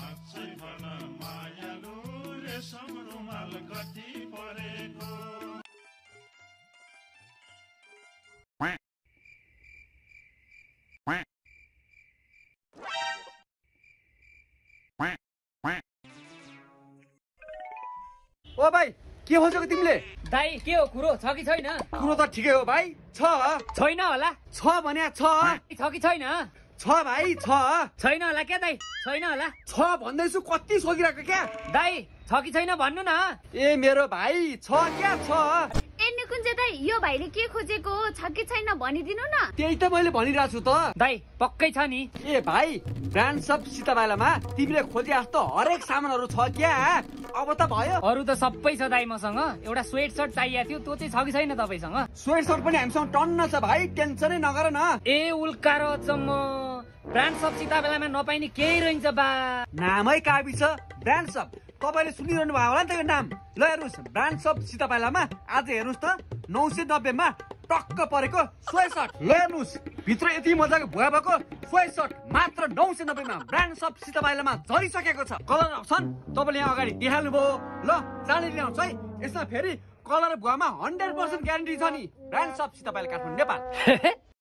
साँच्चै भन मायालु रेशम रुमाल कति परेको ओ भाइ के खोजेको तिमीले दाइ के हो कुरो छ कि छैन कुरो त ठिकै हो भाइ छ छैन होला भने छ छ कि छैन भाइ छ छैन होला क्या दाइ छैन होला भन्दैछु कति सोधिरहेको क्या दाइ छ कि छैन भन्नु न ए मेरो भाइ छ क्या छ ए निकुञ्ज दाइ यो भाइले के खोजेको हो छ कि छैन भनिदिनु न त्यही त मैले भनिरहेको छु त दाइ पक्कै छ नि ए भाइ ब्रान्ड सब सीताबालामा तिमीले खोजे जस्तो हरेक सामानहरू छ क्या अब त भयो अरू त सबै छ दाइ मसँग एउटा स्वेट सर्ट चाहिएको थियो त्यो चाहिँ छ कि छैन तपाईँसँग स्वेट सर्ट पनि हामीसँग टन्न छ भाइ टेन्सनै नगर न ए उल्का र अचम्म ब्रान्ड सब सीताबेलामा नपाइने केही रहन्छ बा नामै काबी छ ब्रान्ड सब तपाईले सुनिरहनु भयो होला नि त यो नाम ल हेर्नुहोस् ब्रान्ड सब सीताबालामा आज हेर्नुहोस् त 990 मा टक्क परेको स्वेट सर्ट ल हेर्नुहोस् भित्र यति मजाको भुवा भएको स्वेट सर्ट मात्र 990 मा ब्रान्ड सब सीताबालामा झरिसकेको छ कलर अप्सन तपाईले यहाँ अगाडि देखाल्नु भयो ल जाने लिनुहुन्छ है यसमा फेरि कलर भुवामा 100% ग्यारेन्टी छ नि ब्रान्ड सब सीताबाला काठमाडौँ नेपाल